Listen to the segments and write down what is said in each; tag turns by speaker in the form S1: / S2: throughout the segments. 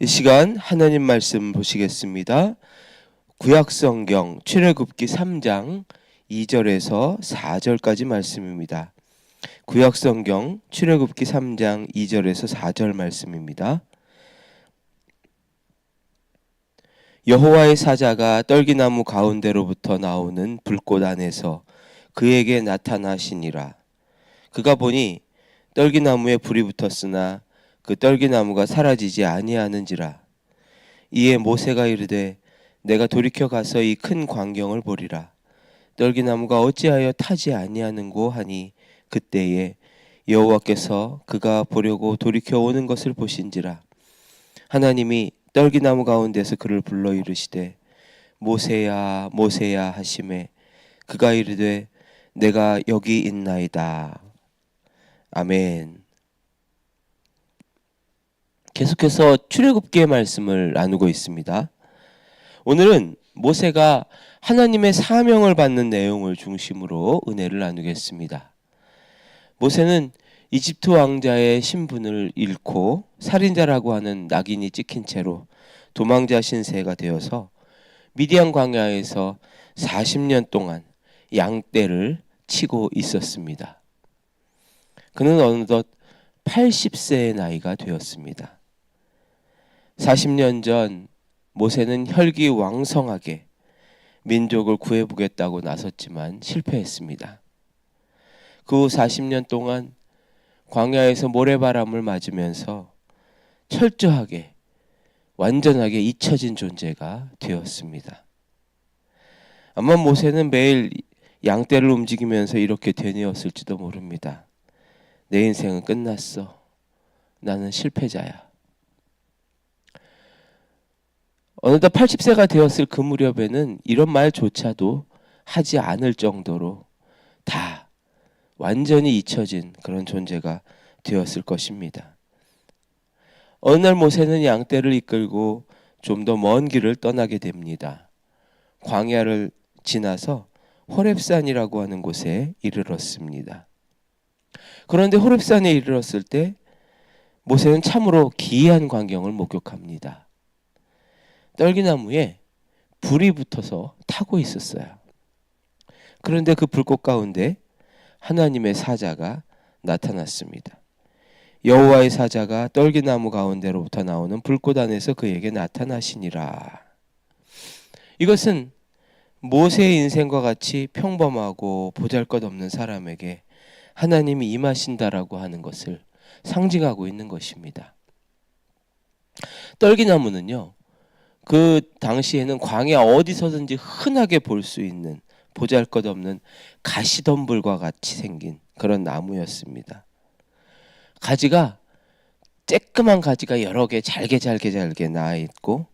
S1: 이 시간 하나님 말씀 보시겠습니다. 구약성경 출애굽기 3장 2절에서 4절까지 말씀입니다. 구약성경 출애굽기 3장 2절에서 4절 말씀입니다. 여호와의 사자가 떨기나무 가운데로부터 나오는 불꽃 안에서 그에게 나타나시니라. 그가 보니 떨기나무에 불이 붙었으나 그 떨기나무가 사라지지 아니하는지라. 이에 모세가 이르되 내가 돌이켜 가서 이 큰 광경을 보리라. 떨기나무가 어찌하여 타지 아니하는고 하니 그때에 여호와께서 그가 보려고 돌이켜 오는 것을 보신지라. 하나님이 떨기나무 가운데서 그를 불러 이르시되 모세야 모세야 하시매 그가 이르되 내가 여기 있나이다. 아멘. 계속해서 출애굽기의 말씀을 나누고 있습니다. 오늘은 모세가 하나님의 사명을 받는 내용을 중심으로 은혜를 나누겠습니다. 모세는 이집트 왕자의 신분을 잃고 살인자라고 하는 낙인이 찍힌 채로 도망자 신세가 되어서 미디안 광야에서 40년 동안 양떼를 치고 있었습니다. 그는 어느덧 80세의 나이가 되었습니다. 40년 전 모세는 혈기왕성하게 민족을 구해보겠다고 나섰지만 실패했습니다. 그 후 40년 동안 광야에서 모래바람을 맞으면서 철저하게 완전하게 잊혀진 존재가 되었습니다. 아마 모세는 매일 양떼를 움직이면서 이렇게 되뇌었을지도 모릅니다. 내 인생은 끝났어. 나는 실패자야. 어느덧 80세가 되었을 그 무렵에는 이런 말조차도 하지 않을 정도로 다 완전히 잊혀진 그런 존재가 되었을 것입니다. 어느 날 모세는 양떼를 이끌고 좀 더 먼 길을 떠나게 됩니다. 광야를 지나서 호렙산이라고 하는 곳에 이르렀습니다. 그런데 호렙산에 이르렀을 때 모세는 참으로 기이한 광경을 목격합니다. 떨기나무에 불이 붙어서 타고 있었어요. 그런데 그 불꽃 가운데 하나님의 사자가 나타났습니다. 여호와의 사자가 떨기나무 가운데로부터 나오는 불꽃 안에서 그에게 나타나시니라. 이것은 모세의 인생과 같이 평범하고 보잘것없는 사람에게 하나님이 임하신다라고 하는 것을 상징하고 있는 것입니다. 떨기나무는요, 그 당시에는 광야 어디서든지 흔하게 볼 수 있는 보잘것없는 가시덤불과 같이 생긴 그런 나무였습니다. 가지가 쬐끄만 가지가 여러 개 잘게 나와 있고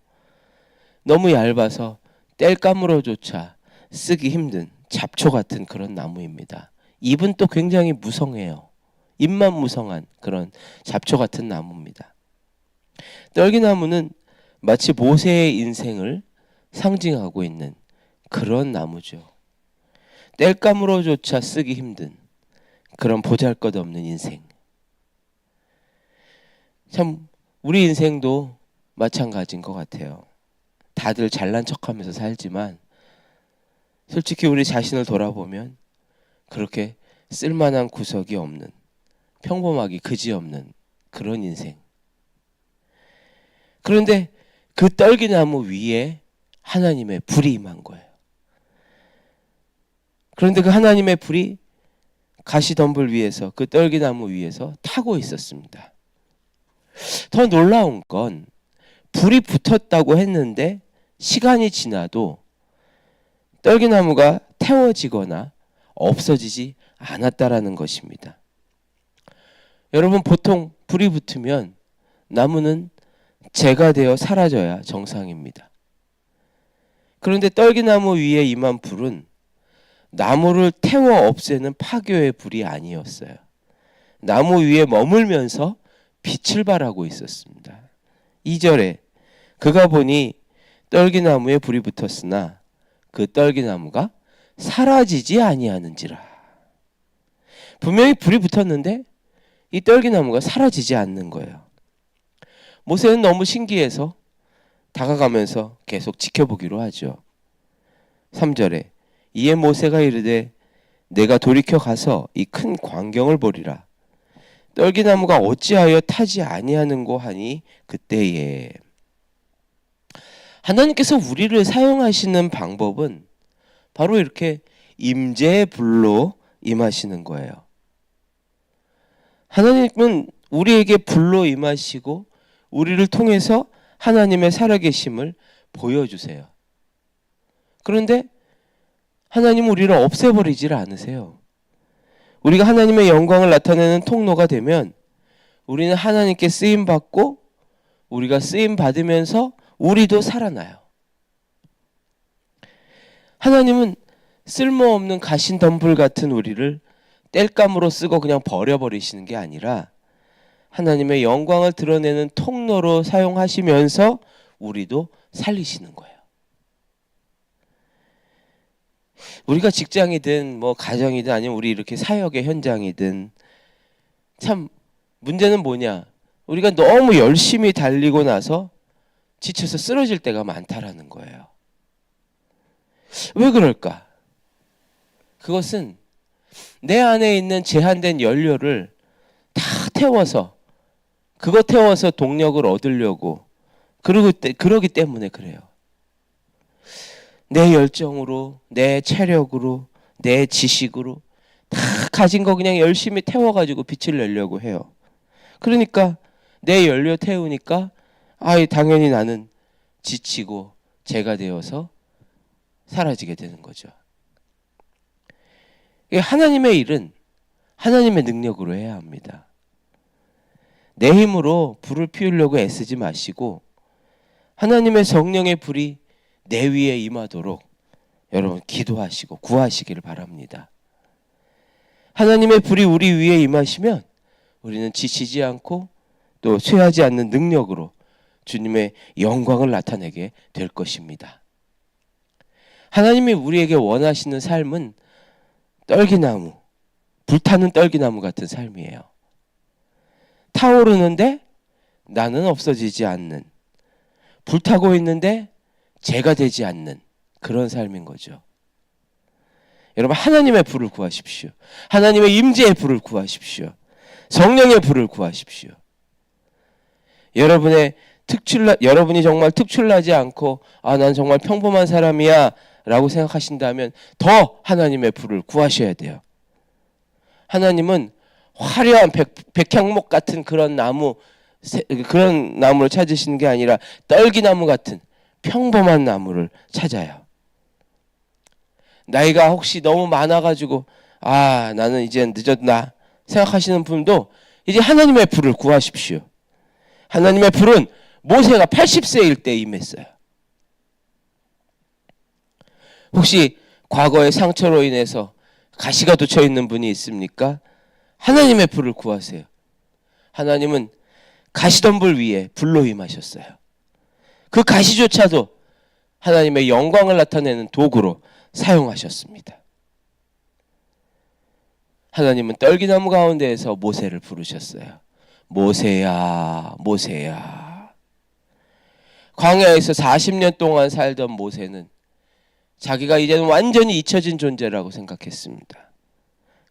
S1: 너무 얇아서 땔감으로조차 쓰기 힘든 잡초 같은 그런 나무입니다. 잎은 또 굉장히 무성해요. 잎만 무성한 그런 잡초 같은 나무입니다. 떨기나무는 마치 모세의 인생을 상징하고 있는 그런 나무죠. 땔감으로조차 쓰기 힘든 그런 보잘것없는 인생. 참 우리 인생도 마찬가지인 것 같아요. 다들 잘난 척하면서 살지만 솔직히 우리 자신을 돌아보면 그렇게 쓸만한 구석이 없는, 평범하기 그지없는 그런 인생. 그런데 그 떨기나무 위에 하나님의 불이 임한 거예요. 그런데 그 하나님의 불이 가시덤불 위에서 그 떨기나무 위에서 타고 있었습니다. 더 놀라운 건 불이 붙었다고 했는데 시간이 지나도 떨기나무가 태워지거나 없어지지 않았다라는 것입니다. 여러분, 보통 불이 붙으면 나무는 재가 되어 사라져야 정상입니다. 그런데 떨기나무 위에 임한 불은 나무를 태워 없애는 파교의 불이 아니었어요. 나무 위에 머물면서 빛을 발하고 있었습니다. 2절에 그가 보니 떨기나무에 불이 붙었으나 그 떨기나무가 사라지지 아니하는지라. 분명히 불이 붙었는데 이 떨기나무가 사라지지 않는 거예요. 모세는 너무 신기해서 다가가면서 계속 지켜보기로 하죠. 3절에 이에 모세가 이르되 내가 돌이켜 가서 이 큰 광경을 보리라. 떨기나무가 어찌하여 타지 아니하는고 하니 그때에 하나님께서 우리를 사용하시는 방법은 바로 이렇게 임재의 불로 임하시는 거예요. 하나님은 우리에게 불로 임하시고 우리를 통해서 하나님의 살아계심을 보여주세요. 그런데 하나님은 우리를 없애버리질 않으세요. 우리가 하나님의 영광을 나타내는 통로가 되면 우리는 하나님께 쓰임받고 우리가 쓰임받으면서 우리도 살아나요. 하나님은 쓸모없는 가신덤불 같은 우리를 땔감으로 쓰고 그냥 버려버리시는 게 아니라 하나님의 영광을 드러내는 통로로 사용하시면서 우리도 살리시는 거예요. 우리가 직장이든 뭐 가정이든 아니면 우리 이렇게 사역의 현장이든 참 문제는 뭐냐? 우리가 너무 열심히 달리고 나서 지쳐서 쓰러질 때가 많다라는 거예요. 왜 그럴까? 그것은 내 안에 있는 제한된 연료를 다 태워서 그거 태워서 동력을 얻으려고 그러기 때문에 그래요. 내 열정으로, 내 체력으로, 내 지식으로 다 가진 거 그냥 열심히 태워가지고 빛을 내려고 해요. 그러니까 내 연료 태우니까 당연히 나는 지치고 죄가 되어서 사라지게 되는 거죠. 하나님의 일은 하나님의 능력으로 해야 합니다. 내 힘으로 불을 피우려고 애쓰지 마시고 하나님의 성령의 불이 내 위에 임하도록 여러분 기도하시고 구하시기를 바랍니다. 하나님의 불이 우리 위에 임하시면 우리는 지치지 않고 또 쇠하지 않는 능력으로 주님의 영광을 나타내게 될 것입니다. 하나님이 우리에게 원하시는 삶은 떨기나무, 불타는 떨기나무 같은 삶이에요. 타오르는데 나는 없어지지 않는, 불타고 있는데 죄가 되지 않는 그런 삶인 거죠. 여러분 하나님의 불을 구하십시오. 하나님의 임재의 불을 구하십시오. 성령의 불을 구하십시오. 여러분이 정말 특출나지 않고 난 정말 평범한 사람이야 라고 생각하신다면 더 하나님의 불을 구하셔야 돼요. 하나님은 화려한 백향목 같은 그런 나무를 찾으시는 게 아니라 떨기나무 같은 평범한 나무를 찾아요. 나이가 혹시 너무 많아가지고 나는 이제 늦었나 생각하시는 분도 이제 하나님의 불을 구하십시오. 하나님의 불은 모세가 80세일 때 임했어요. 혹시 과거의 상처로 인해서 가시가 돋쳐 있는 분이 있습니까? 하나님의 불을 구하세요. 하나님은 가시덤불 위에 불로 임하셨어요. 그 가시조차도 하나님의 영광을 나타내는 도구로 사용하셨습니다. 하나님은 떨기나무 가운데에서 모세를 부르셨어요. 모세야, 모세야. 광야에서 40년 동안 살던 모세는 자기가 이제는 완전히 잊혀진 존재라고 생각했습니다.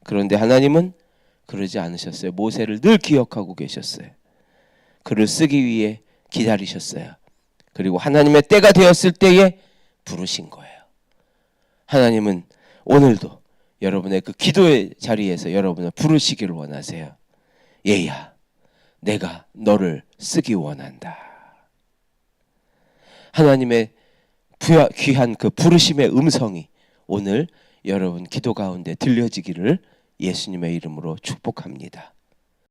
S1: 그런데 하나님은 그러지 않으셨어요. 모세를 늘 기억하고 계셨어요. 그를 쓰기 위해 기다리셨어요. 그리고 하나님의 때가 되었을 때에 부르신 거예요. 하나님은 오늘도 여러분의 그 기도의 자리에서 여러분을 부르시기를 원하세요. 얘야, 내가 너를 쓰기 원한다. 하나님의 귀한 그 부르심의 음성이 오늘 여러분 기도 가운데 들려지기를 예수님의 이름으로 축복합니다.